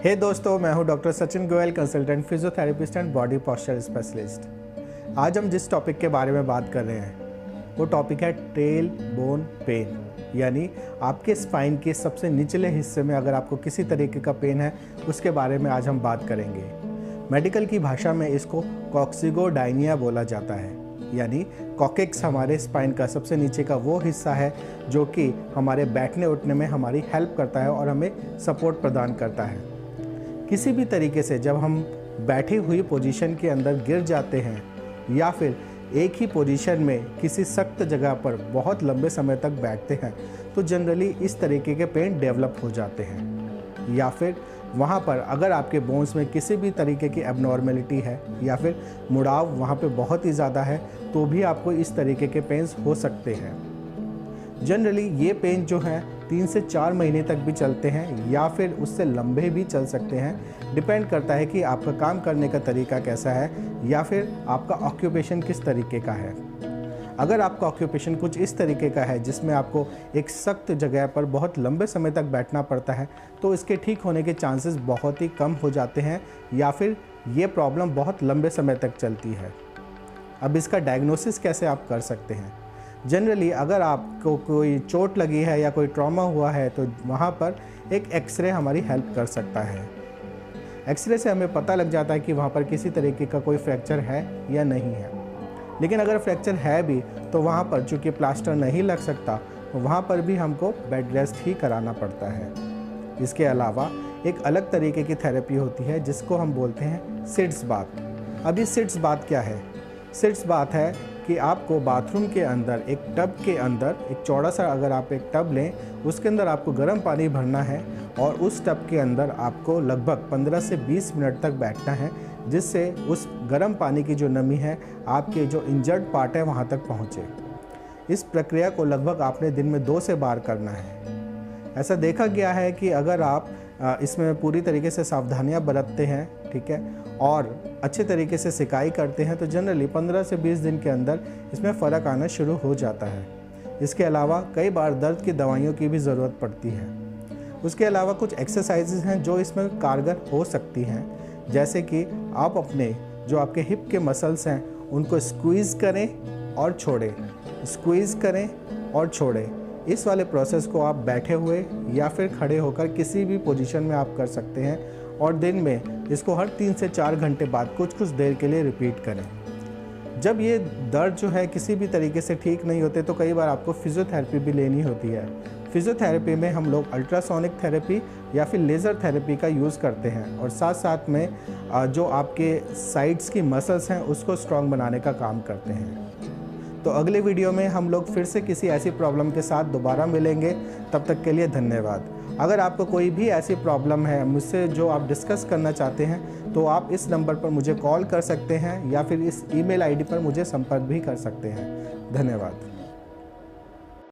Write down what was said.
हे दोस्तों, मैं हूं doctor Sachin Goyal, consultant physiotherapist and body posture specialist. आज हम जिस टॉपिक के बारे में बात कर रहे हैं वो टॉपिक है टेल बोन पेन, यानी आपके स्पाइन के सबसे निचले हिस्से में अगर आपको किसी तरीके का पेन है उसके बारे में आज हम बात करेंगे। मेडिकल की भाषा में इसको कॉक्सिगोडाइनिया बोला जाता है, यानी कॉकेक्स हमारे स्पाइन का सबसे नीचे का वो हिस्सा है जो कि हमारे बैठने उठने में हमारी हेल्प करता है और हमें सपोर्ट प्रदान करता है। किसी भी तरीके से जब हम बैठी हुई पोजीशन के अंदर गिर जाते हैं या फिर एक ही पोजीशन में किसी सख्त जगह पर बहुत लंबे समय तक बैठते हैं तो जनरली इस तरीके के पेन डेवलप हो जाते हैं। या फिर वहाँ पर अगर आपके बोन्स में किसी भी तरीके की एबनॉर्मेलिटी है या फिर मुड़ाव वहाँ पे बहुत ही ज़्यादा है तो भी आपको इस तरीके के पेन्स हो सकते हैं। जनरली ये पेन जो हैं 3 से 4 महीने तक भी चलते हैं या फिर उससे लंबे भी चल सकते हैं। डिपेंड करता है कि आपका काम करने का तरीका कैसा है या फिर आपका ऑक्यूपेशन किस तरीके का है। अगर आपका ऑक्यूपेशन कुछ इस तरीके का है जिसमें आपको एक सख्त जगह पर बहुत लंबे समय तक बैठना पड़ता है तो इसके ठीक होने के चांसेस बहुत ही कम हो जाते हैं या फिर ये प्रॉब्लम बहुत लंबे समय तक चलती है। अब इसका डायग्नोसिस कैसे आप कर सकते हैं? जनरली अगर आपको कोई चोट लगी है या कोई ट्रॉमा हुआ है तो वहाँ पर एक एक्सरे हमारी हेल्प कर सकता है। एक्सरे से हमें पता लग जाता है कि वहाँ पर किसी तरीके का कोई फ्रैक्चर है या नहीं है। लेकिन अगर फ्रैक्चर है भी तो वहाँ पर चूँकि प्लास्टर नहीं लग सकता तो वहाँ पर भी हमको बेड रेस्ट ही कराना पड़ता है। इसके अलावा एक अलग तरीके की थेरेपी होती है जिसको हम बोलते हैं सिट्स बाथ। अब ये सिट्स बाथ क्या है? सिट्स बाथ है कि आपको बाथरूम के अंदर एक टब के अंदर एक चौड़ा सा अगर आप एक टब लें उसके अंदर आपको गर्म पानी भरना है और उस टब के अंदर आपको लगभग 15 से 20 मिनट तक बैठना है, जिससे उस गर्म पानी की जो नमी है आपके जो इंजर्ड पार्ट है वहाँ तक पहुँचे। इस प्रक्रिया को लगभग आपने दिन में 2 से बार करना है। ऐसा देखा गया है कि अगर आप इसमें पूरी तरीके से सावधानियां बरतते हैं, ठीक है, और अच्छे तरीके से सिकाई करते हैं तो जनरली 15 से 20 दिन के अंदर इसमें फ़र्क आना शुरू हो जाता है। इसके अलावा कई बार दर्द की दवाइयों की भी ज़रूरत पड़ती है। उसके अलावा कुछ एक्सरसाइजेज हैं जो इसमें कारगर हो सकती हैं, जैसे कि आप अपने जो आपके हिप के मसल्स हैं उनको स्क्वीज़ करें और छोड़ें, स्क्वीज़ करें और छोड़ें। इस वाले प्रोसेस को आप बैठे हुए या फिर खड़े होकर किसी भी पोजीशन में आप कर सकते हैं और दिन में इसको हर 3 से 4 घंटे बाद कुछ देर के लिए रिपीट करें। जब ये दर्द जो है किसी भी तरीके से ठीक नहीं होते तो कई बार आपको फिजियोथेरेपी भी लेनी होती है। फिजियोथेरेपी में हम लोग अल्ट्रासोनिक थेरेपी या फिर लेज़र थेरेपी का यूज़ करते हैं और साथ साथ में जो आपके साइड्स की मसल्स हैं उसको स्ट्रॉन्ग बनाने का काम करते हैं। तो अगले वीडियो में हम लोग फिर से किसी ऐसी प्रॉब्लम के साथ दोबारा मिलेंगे। तब तक के लिए धन्यवाद। अगर आपको कोई भी ऐसी प्रॉब्लम है मुझसे जो आप डिस्कस करना चाहते हैं तो आप इस नंबर पर मुझे कॉल कर सकते हैं या फिर इस ईमेल आईडी पर मुझे संपर्क भी कर सकते हैं। धन्यवाद।